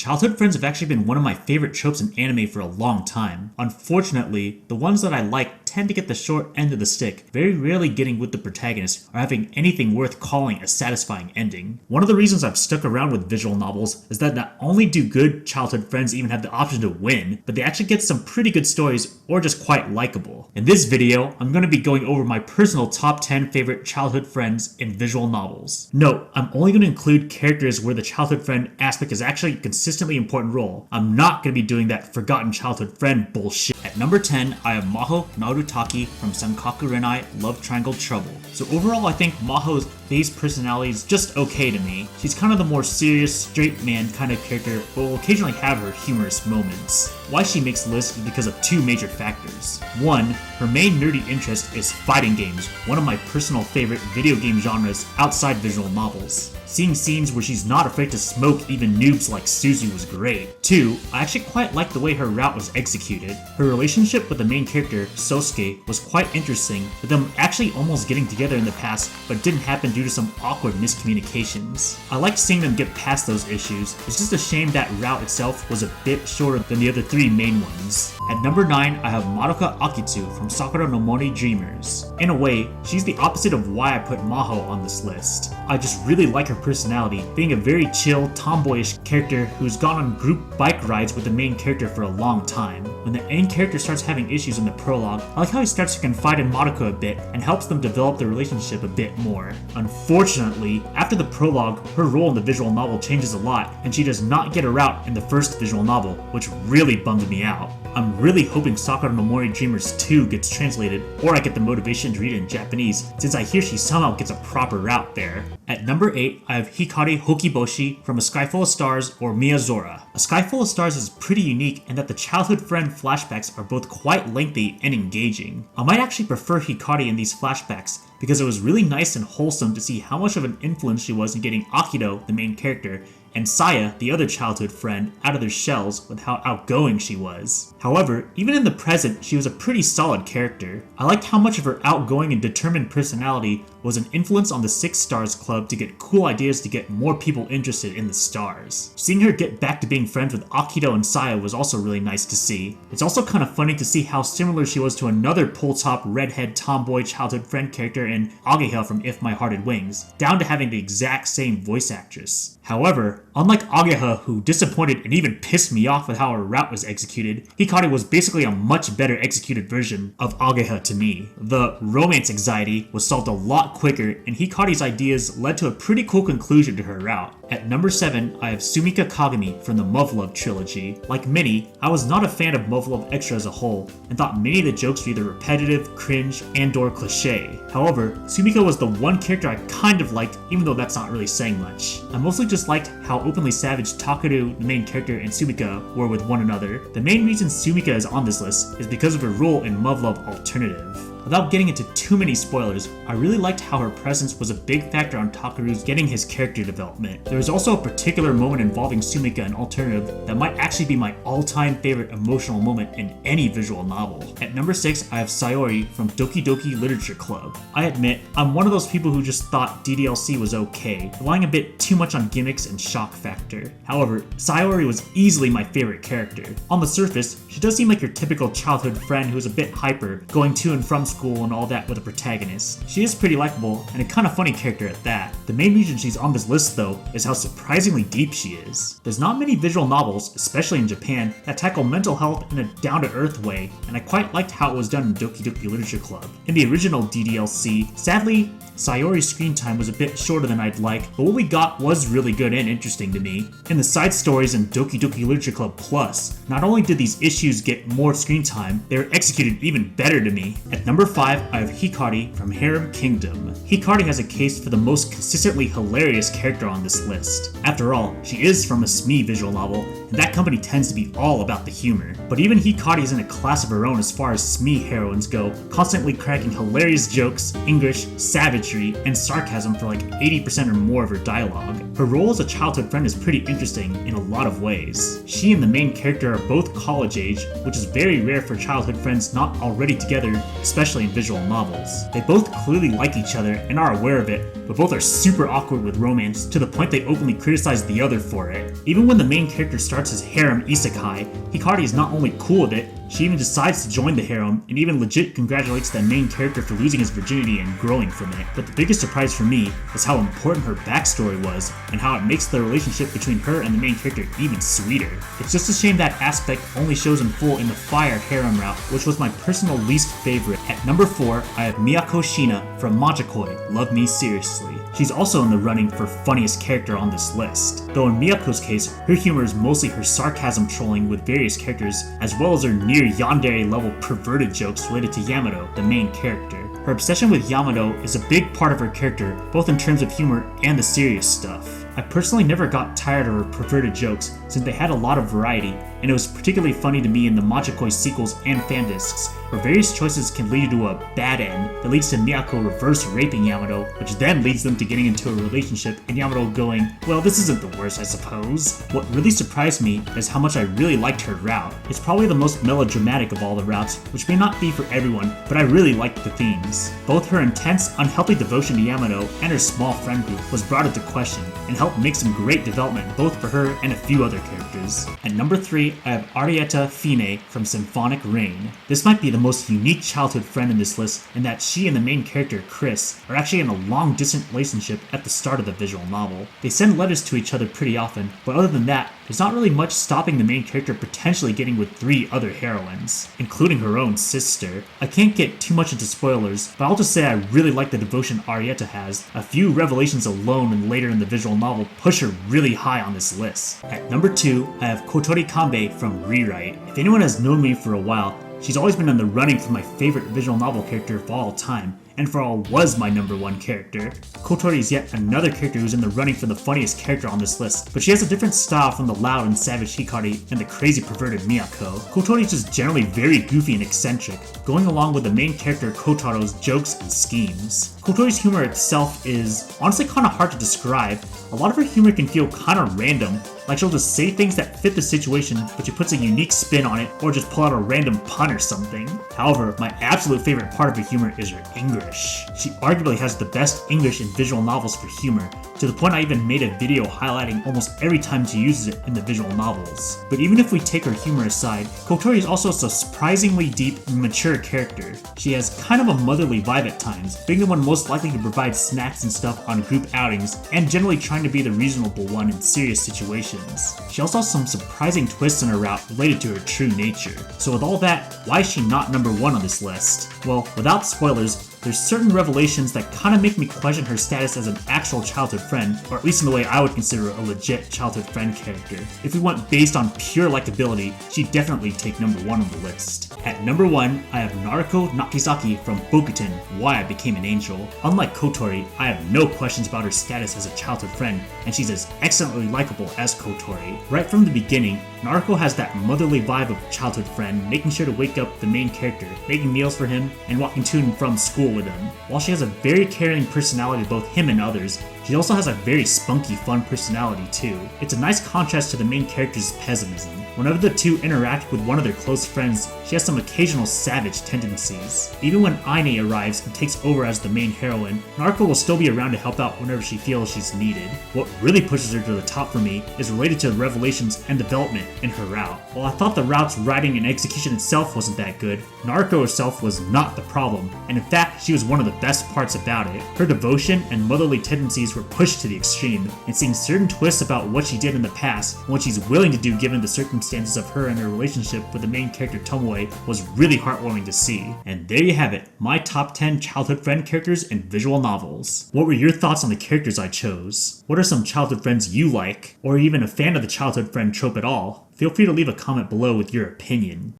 Childhood friends have actually been one of my favorite tropes in anime for a long time. Unfortunately, the ones that I like tend to get the short end of the stick, very rarely getting with the protagonist or having anything worth calling a satisfying ending. One of the reasons I've stuck around with visual novels is that not only do good childhood friends even have the option to win, but they actually get some pretty good stories or just quite likable. In this video, I'm going to be going over my personal top 10 favorite childhood friends in visual novels. Note, I'm only going to include characters where the childhood friend aspect is actually a consistently important role. I'm not going to be doing that forgotten childhood friend bullshit. At number 10, I have Maho Narutaki from Sankaku Ren'ai Love Triangle Trouble. So overall, I think Maho's base personality is just okay to me. She's kind of the more serious, straight man kind of character, but will occasionally have her humorous moments. Why she makes the list is because of two major factors. One, her main nerdy interest is fighting games, one of my personal favorite video game genres outside visual novels. Seeing scenes where she's not afraid to smoke even noobs like Suzu was great. Two, I actually quite liked the way her route was executed. Her relationship with the main character, Sosuke, was quite interesting, with them actually almost getting together in the past, but didn't happen due to some awkward miscommunications. I liked seeing them get past those issues. It's just a shame that route itself was a bit shorter than the other three main ones. At number 9, I have Madoka Akitsu from Sakura no Mori Dreamers. In a way, she's the opposite of why I put Maho on this list. I just really like her personality, being a very chill, tomboyish character who's gone on group bike rides with the main character for a long time. When the main character starts having issues in the prologue, I like how he starts to confide in Madoka a bit and helps them develop their relationship a bit more. Unfortunately, after the prologue, her role in the visual novel changes a lot, and she does not get a route in the first visual novel, which really bummed me out. I'm really hoping Sakura no Mori Dreamers 2 gets translated, or I get the motivation to read it in Japanese, since I hear she somehow gets a proper route there. At number 8, I have Hikari Houkiboshi from A Sky Full of Stars or Miyazora. A Sky Full of Stars is pretty unique in that the childhood friend flashbacks are both quite lengthy and engaging. I might actually prefer Hikari in these flashbacks, because it was really nice and wholesome to see how much of an influence she was in getting Akito, the main character, and Saya, the other childhood friend, out of their shells with how outgoing she was. However, even in the present, she was a pretty solid character. I liked how much of her outgoing and determined personality was an influence on the Six Stars Club to get cool ideas to get more people interested in the stars. Seeing her get back to being friends with Akito and Saya was also really nice to see. It's also kind of funny to see how similar she was to another pull-top redhead tomboy childhood friend character in Ange from If My Heart Had Wings, down to having the exact same voice actress. However, unlike Ange, who disappointed and even pissed me off with how her route was executed, Hikari was basically a much better executed version of Ange to me. The romance anxiety was solved a lot quicker, and Hikari's ideas led to a pretty cool conclusion to her route. At number 7, I have Sumika Kagami from the Muv-luv trilogy. Like many, I was not a fan of Muv-luv Extra as a whole, and thought many of the jokes were either repetitive, cringe, and/or cliche. However, Sumika was the one character I kind of liked, even though that's not really saying much. I mostly just liked how openly savage Takeru, the main character, and Sumika were with one another. The main reason Sumika is on this list is because of her role in Muv-luv Alternative. Without getting into too many spoilers, I really liked how her presence was a big factor on Takeru's getting his character development. There is also a particular moment involving Sumika in Alternative that might actually be my all-time favorite emotional moment in any visual novel. At number 6, I have Sayori from Doki Doki Literature Club. I admit, I'm one of those people who just thought DDLC was okay, relying a bit too much on gimmicks and shock factor. However, Sayori was easily my favorite character. On the surface, she does seem like your typical childhood friend who is a bit hyper, going to and from school and all that with a protagonist. She is pretty likable and a kind of funny character at that. The main reason she's on this list though is how surprisingly deep she is. There's not many visual novels, especially in Japan, that tackle mental health in a down-to-earth way, and I quite liked how it was done in Doki Doki Literature Club. In the original DDLC, sadly, Sayori's screen time was a bit shorter than I'd like, but what we got was really good and interesting to me. In the side stories in Doki Doki Literature Club Plus, not only did these issues get more screen time, they were executed even better to me. At number 5, I have Hikari from HaremKingdom. Hikari has a case for the most consistently hilarious character on this list. After all, she is from a SME visual novel, and that company tends to be all about the humor. But even Hikari is in a class of her own as far as SME heroines go, constantly cracking hilarious jokes, English, savagery, and sarcasm for like 80% or more of her dialogue. Her role as a childhood friend is pretty interesting in a lot of ways. She and the main character are both college age, which is very rare for childhood friends not already together, especially in visual novels. They both clearly like each other and are aware of it, but both are super awkward with romance to the point they openly criticize the other for it. Even when the main character starts his harem isekai, Hikari is not only cool with it, she even decides to join the harem and even legit congratulates the main character for losing his virginity and growing from it. But the biggest surprise for me is how important her backstory was and how it makes the relationship between her and the main character even sweeter. It's just a shame that aspect only shows in full in the Fire harem route, which was my personal least favorite. At number 4, I have Miyako Shiina from Madoka Love Me Seriously. She's also in the running for funniest character on this list, though in Miyako's case, her humor is mostly her sarcasm trolling with various characters, as well as her near yandere level perverted jokes related to Yamato, the main character. Her obsession with Yamato is a big part of her character, both in terms of humor and the serious stuff. I personally never got tired of her perverted jokes since they had a lot of variety, and it was particularly funny to me in the Machikoi sequels and fan discs, where various choices can lead to a bad end that leads to Miyako reverse raping Yamato, which then leads them to getting into a relationship and Yamato going, well, this isn't the worst, I suppose. What really surprised me is how much I really liked her route. It's probably the most melodramatic of all the routes, which may not be for everyone, but I really liked the themes. Both her intense, unhealthy devotion to Yamato and her small friend group was brought into question, and helped make some great development both for her and a few other characters. At number 3, I have Arietta Fine from Symphonic Rain. This might be the most unique childhood friend in this list in that she and the main character, Chris, are actually in a long-distance relationship at the start of the visual novel. They send letters to each other pretty often, but other than that, there's not really much stopping the main character potentially getting with 3 other heroines, including her own sister. I can't get too much into spoilers, but I'll just say I really like the devotion Arietta has. A few revelations alone and later in the visual novel push her really high on this list. At number 2, I have Kotori Kanbe from Rewrite. If anyone has known me for a while, she's always been in the running for my favorite visual novel character of all time, and for all was my number 1 character. Kotori is yet another character who's in the running for the funniest character on this list, but she has a different style from the loud and savage Hikari and the crazy perverted Miyako. Kotori is just generally very goofy and eccentric, going along with the main character Kotaro's jokes and schemes. Kotori's humor itself is honestly kinda hard to describe. A lot of her humor can feel kinda random, like she'll just say things that fit the situation, but she puts a unique spin on it, or just pull out a random pun or something. However, my absolute favorite part of her humor is her English. She arguably has the best English in visual novels for humor, to the point I even made a video highlighting almost every time she uses it in the visual novels. But even if we take her humor aside, Kotori is also a surprisingly deep and mature character. She has kind of a motherly vibe at times, being the one most likely to provide snacks and stuff on group outings, and generally trying to be the reasonable one in serious situations. She also has some surprising twists in her route related to her true nature. So with all that, why is she not number 1 on this list? Well, without spoilers, there's certain revelations that kind of make me question her status as an actual childhood friend, or at least in the way I would consider a legit childhood friend character. If we went based on pure likability, she'd definitely take number 1 on the list. At number 1, I have Naruko Nakizaki from Bokuten, Why I Became an Angel. Unlike Kotori, I have no questions about her status as a childhood friend, and she's as excellently likable as Kotori. Right from the beginning, Naruko has that motherly vibe of childhood friend, making sure to wake up the main character, making meals for him, and walking to and from school with him. While she has a very caring personality to both him and others, she also has a very spunky, fun personality too. It's a nice contrast to the main character's pessimism. Whenever the two interact with one of their close friends, she has some occasional savage tendencies. Even when Aine arrives and takes over as the main heroine, Naruko will still be around to help out whenever she feels she's needed. What really pushes her to the top for me is related to the revelations and development in her route. While I thought the route's writing and execution itself wasn't that good, Naruko herself was not the problem, and in fact, she was one of the best parts about it. Her devotion and motherly tendencies were pushed to the extreme, and seeing certain twists about what she did in the past and what she's willing to do given the circumstances of her and her relationship with the main character Tomoe was really heartwarming to see. And there you have it, my top 10 childhood friend characters in visual novels. What were your thoughts on the characters I chose? What are some childhood friends you like? Or even a fan of the childhood friend trope at all? Feel free to leave a comment below with your opinion.